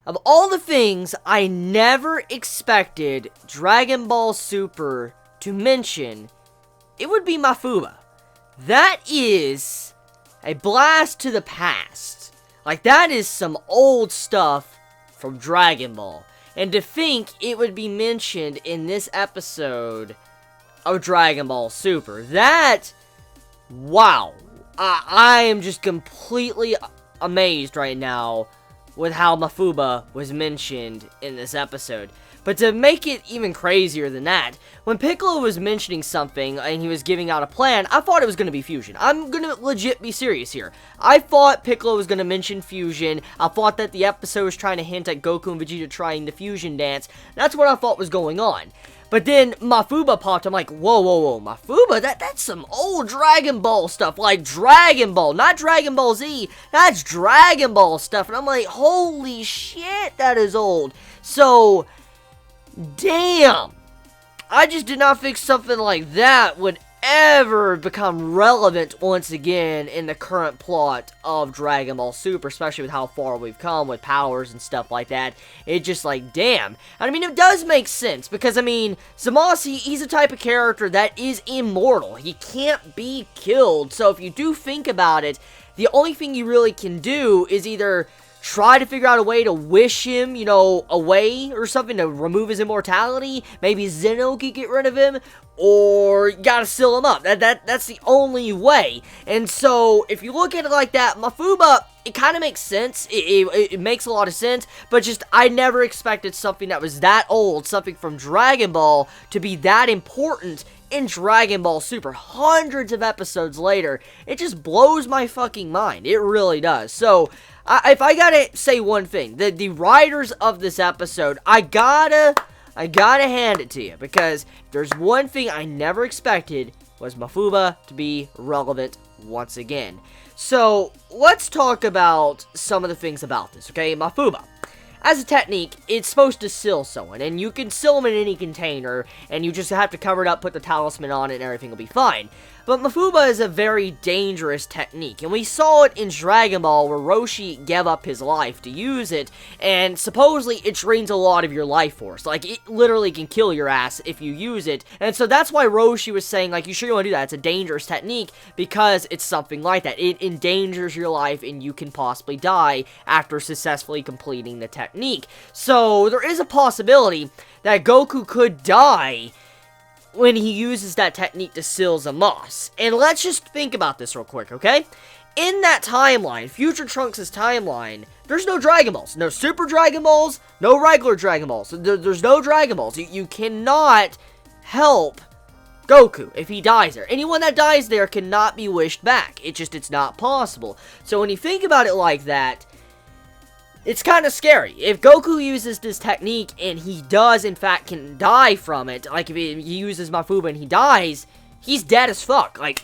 Of all the things I never expected Dragon Ball Super to mention, it would be Mafuba. That is a blast to the past. Like, that is some old stuff from Dragon Ball. And to think it would be mentioned in this episode of Dragon Ball Super. That, wow. I am just completely amazed right now with how Mafuba was mentioned in this episode. But to make it even crazier than that, when Piccolo was mentioning something and he was giving out a plan, I thought it was going to be fusion. I'm going to legit be serious here. I thought Piccolo was going to mention fusion. I thought that the episode was trying to hint at Goku and Vegeta trying the fusion dance. That's what I thought was going on. But then Mafuba popped. I'm like, whoa, Mafuba? That's some old Dragon Ball stuff. Like Dragon Ball, not Dragon Ball Z. That's Dragon Ball stuff. And I'm like, holy shit, that is old. So, damn. I just did not think something like that would ever become relevant once again in the current plot of Dragon Ball Super, especially with how far we've come with powers and stuff like that. It's just like, damn. I mean, it does make sense, because, I mean, Zamasu, he's a type of character that is immortal. He can't be killed, so if you do think about it, the only thing you really can do is either try to figure out a way to wish him, away or something to remove his immortality. Maybe Zeno could get rid of him, or you gotta seal him up. That's the only way. And so, if you look at it like that, Mafuba, it kind of makes sense. It makes a lot of sense, but just, I never expected something that was that old, something from Dragon Ball, to be that important in Dragon Ball Super. Hundreds of episodes later, it just blows my fucking mind. It really does. So, if I gotta say one thing, the writers of this episode, I gotta hand it to you, because there's one thing I never expected was Mafuba to be relevant once again. So, let's talk about some of the things about this, okay? Mafuba. As a technique, it's supposed to seal someone, and you can seal them in any container, and you just have to cover it up, put the talisman on it, and everything will be fine. But Mafuba is a very dangerous technique, and we saw it in Dragon Ball where Roshi gave up his life to use it, and supposedly it drains a lot of your life force. Like, it literally can kill your ass if you use it, and so that's why Roshi was saying, like, you sure you want to do that? It's a dangerous technique, because it's something like that. It endangers your life, and you can possibly die after successfully completing the technique. So, there is a possibility that Goku could die when he uses that technique to seal Zamasu. And let's just think about this real quick, okay? In that timeline, Future Trunks' timeline, there's no Dragon Balls. No Super Dragon Balls, no regular Dragon Balls. There's no Dragon Balls. You cannot help Goku if he dies there. Anyone that dies there cannot be wished back. It's not possible. So when you think about it like that, it's kind of scary. If Goku uses this technique and he does, in fact, can die from it, like if he uses Mafuba and he dies, he's dead as fuck. Like,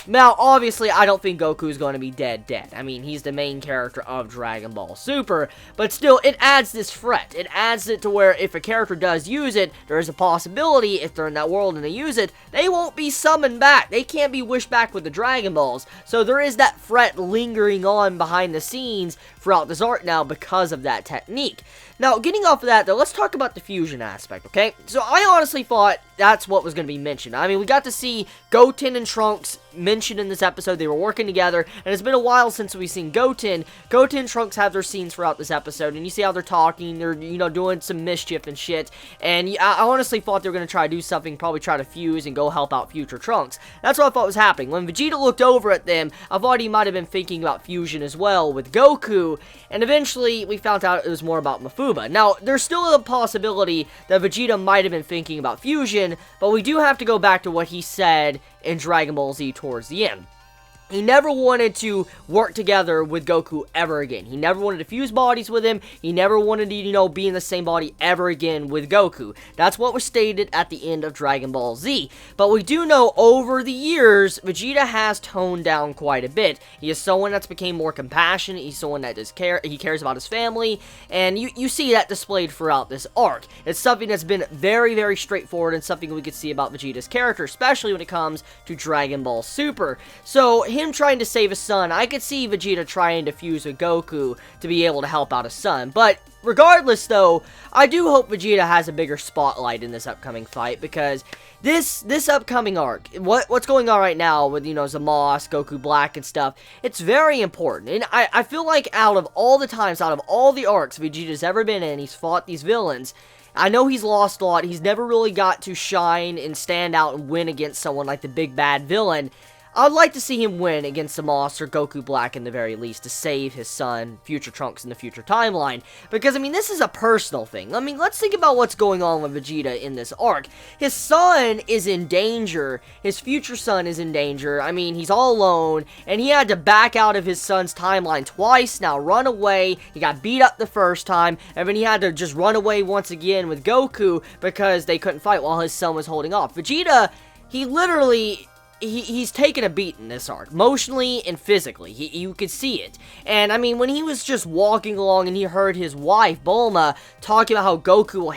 now, obviously, I don't think Goku's going to be dead. I mean, he's the main character of Dragon Ball Super, but still, it adds this threat. It adds it to where if a character does use it, there is a possibility, if they're in that world and they use it, they won't be summoned back. They can't be wished back with the Dragon Balls. So there is that threat lingering on behind the scenes throughout this arc now because of that technique. Now, getting off of that, though, let's talk about the fusion aspect, okay? So, I honestly thought that's what was going to be mentioned. I mean, we got to see Goten and Trunks mentioned in this episode. They were working together, and it's been a while since we've seen Goten. Goten and Trunks have their scenes throughout this episode, and you see how they're talking. They're, doing some mischief and shit, and I honestly thought they were going to try to do something, probably try to fuse and go help out Future Trunks. That's what I thought was happening. When Vegeta looked over at them, I thought he might have been thinking about fusion as well with Goku, and eventually we found out it was more about Mafuba. Now, there's still a possibility that Vegeta might have been thinking about fusion, but we do have to go back to what he said in Dragon Ball Z towards the end. He never wanted to work together with Goku ever again. He never wanted to fuse bodies with him. He never wanted to, be in the same body ever again with Goku. That's what was stated at the end of Dragon Ball Z. But we do know over the years, Vegeta has toned down quite a bit. He is someone that's became more compassionate. He's someone that does care. He cares about his family. And you see that displayed throughout this arc. It's something that's been very, very straightforward and something we could see about Vegeta's character, especially when it comes to Dragon Ball Super. So, him trying to save his son, I could see Vegeta trying to fuse with Goku to be able to help out his son. But regardless, though, I do hope Vegeta has a bigger spotlight in this upcoming fight, because this upcoming arc, what's going on right now with, you know, Zamasu, Goku Black, and stuff, it's very important. And I feel like out of all the times, out of all the arcs Vegeta's ever been in, he's fought these villains, I know he's lost a lot. He's never really got to shine and stand out and win against someone like the big bad villain. I'd like to see him win against Zamasu or Goku Black in the very least to save his son, Future Trunks, in the future timeline. Because, I mean, this is a personal thing. I mean, let's think about what's going on with Vegeta in this arc. His son is in danger. His future son is in danger. I mean, he's all alone, and he had to back out of his son's timeline twice, now run away. He got beat up the first time, and then he had to just run away once again with Goku because they couldn't fight while his son was holding off. Vegeta, he literally... He's taken a beat in this arc, emotionally and physically. You could see it. And, I mean, when he was just walking along and he heard his wife, Bulma, talking about how Goku will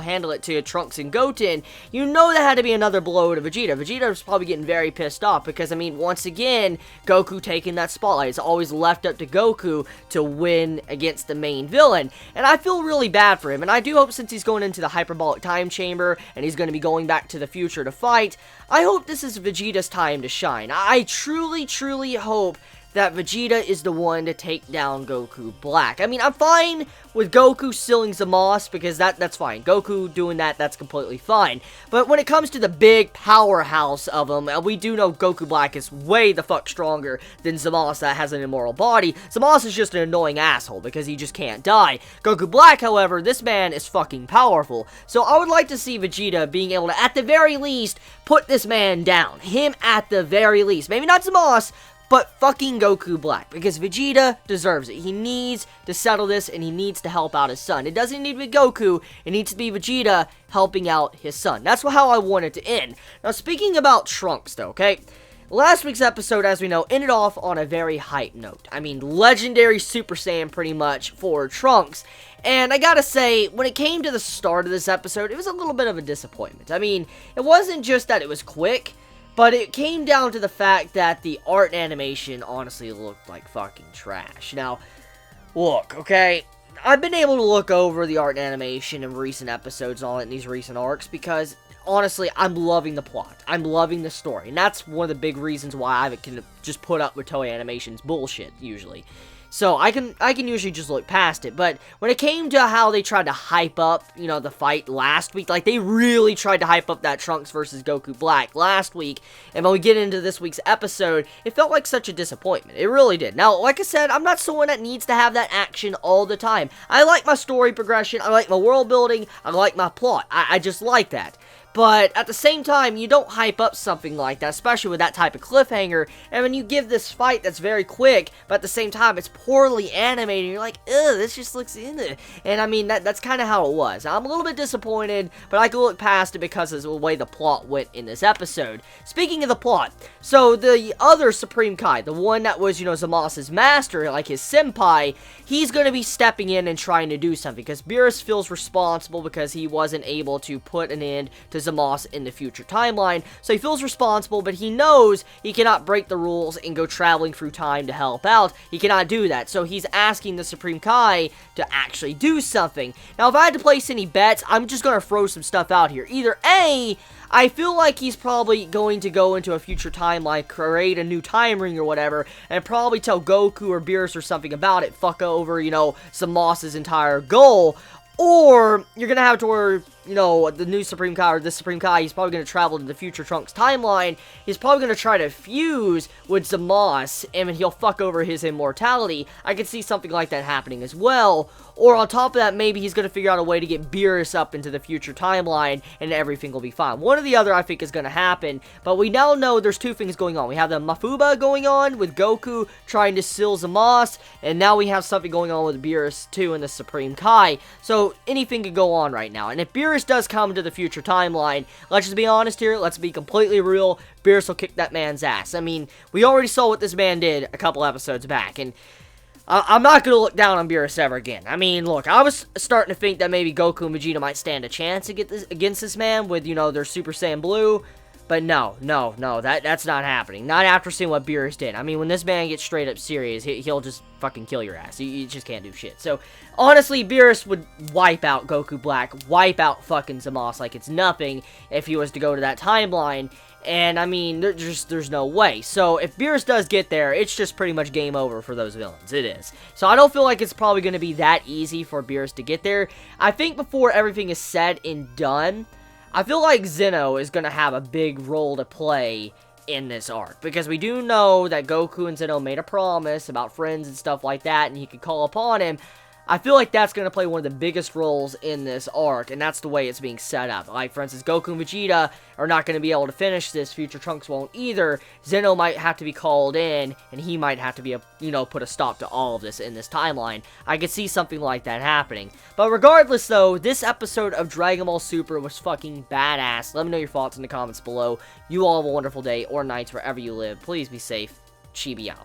handle it to Trunks and Goten, you know that had to be another blow to Vegeta. Vegeta was probably getting very pissed off because, I mean, once again, Goku taking that spotlight. It's always left up to Goku to win against the main villain. And I feel really bad for him. And I do hope, since he's going into the hyperbolic time chamber and he's going to be going back to the future to fight, I hope this is Vegeta's time to shine. I truly, truly hope that Vegeta is the one to take down Goku Black. I mean, I'm fine with Goku stealing Zamasu, because that's fine. Goku doing that's completely fine. But when it comes to the big powerhouse of them, we do know Goku Black is way the fuck stronger than Zamasu that has an immortal body. Zamasu is just an annoying asshole because he just can't die. Goku Black, however, this man is fucking powerful. So I would like to see Vegeta being able to, at the very least, put this man down. Him at the very least. Maybe not Zamasu, but fucking Goku Black, because Vegeta deserves it. He needs to settle this, and he needs to help out his son. It doesn't need to be Goku, it needs to be Vegeta helping out his son. That's how I want it to end. Now, speaking about Trunks, though, okay? Last week's episode, as we know, ended off on a very hype note. I mean, legendary Super Saiyan, pretty much, for Trunks. And I gotta say, when it came to the start of this episode, it was a little bit of a disappointment. I mean, it wasn't just that it was quick, but it came down to the fact that the art and animation honestly looked like fucking trash. Now, look, okay, I've been able to look over the art and animation in recent episodes on it in these recent arcs because, honestly, I'm loving the plot. I'm loving the story. And that's one of the big reasons why I can just put up with Toei Animation's bullshit, usually. So, I can usually just look past it, but when it came to how they tried to hype up, you know, the fight last week, like, they really tried to hype up that Trunks versus Goku Black last week, and when we get into this week's episode, it felt like such a disappointment. It really did. Now, like I said, I'm not someone that needs to have that action all the time. I like my story progression, I like my world building, I like my plot. I just like that. But at the same time, you don't hype up something like that, especially with that type of cliffhanger, and when you give this fight that's very quick, but at the same time, it's poorly animated, and you're like, ugh, this just looks in it. And I mean, that's kind of how it was. I'm a little bit disappointed, but I can look past it because of the way the plot went in this episode. Speaking of the plot, so the other Supreme Kai, the one that was, you know, Zamasu's master, like his senpai, he's going to be stepping in and trying to do something, because Beerus feels responsible because he wasn't able to put an end to Zamasu in the future timeline, so he feels responsible, but he knows he cannot break the rules and go traveling through time to help out. He cannot do that, so he's asking the Supreme Kai to actually do something. Now, if I had to place any bets, I'm just going to throw some stuff out here. Either A, I feel like he's probably going to go into a future timeline, create a new time ring or whatever, and probably tell Goku or Beerus or something about it, fuck over, you know, Zamasu's entire goal. Or, you're going to have to where, you know, the new Supreme Kai, or this Supreme Kai, he's probably going to travel to the future Trunks timeline. He's probably going to try to fuse with Zamasu, and he'll fuck over his immortality. I could see something like that happening as well. Or on top of that, maybe he's going to figure out a way to get Beerus up into the future timeline, and everything will be fine. One or the other, I think, is going to happen. But we now know there's two things going on. We have the Mafuba going on, with Goku trying to seal Zamasu, and now we have something going on with Beerus, too, and the Supreme Kai. So, anything could go on right now. And if Beerus does come to the future timeline, let's just be honest here, let's be completely real, Beerus will kick that man's ass. I mean, we already saw what this man did a couple episodes back, and I'm not going to look down on Beerus ever again. I mean, look, I was starting to think that maybe Goku and Vegeta might stand a chance against this man with, you know, their Super Saiyan Blue, But no, that's not happening. Not after seeing what Beerus did. I mean, when this man gets straight up serious, he'll just fucking kill your ass. You just can't do shit. So, honestly, Beerus would wipe out Goku Black, wipe out fucking Zamasu like it's nothing if he was to go to that timeline. And, I mean, there's no way. So, if Beerus does get there, it's just pretty much game over for those villains. It is. So, I don't feel like it's probably going to be that easy for Beerus to get there. I think before everything is said and done, I feel like Zeno is going to have a big role to play in this arc. Because we do know that Goku and Zeno made a promise about friends and stuff like that, and he could call upon him. I feel like that's going to play one of the biggest roles in this arc, and that's the way it's being set up. Like, for instance, Goku and Vegeta are not going to be able to finish this. Future Trunks won't either. Zeno might have to be called in, and he might have to be, put a stop to all of this in this timeline. I could see something like that happening. But regardless, though, this episode of Dragon Ball Super was fucking badass. Let me know your thoughts in the comments below. You all have a wonderful day or nights wherever you live. Please be safe. Chibi out.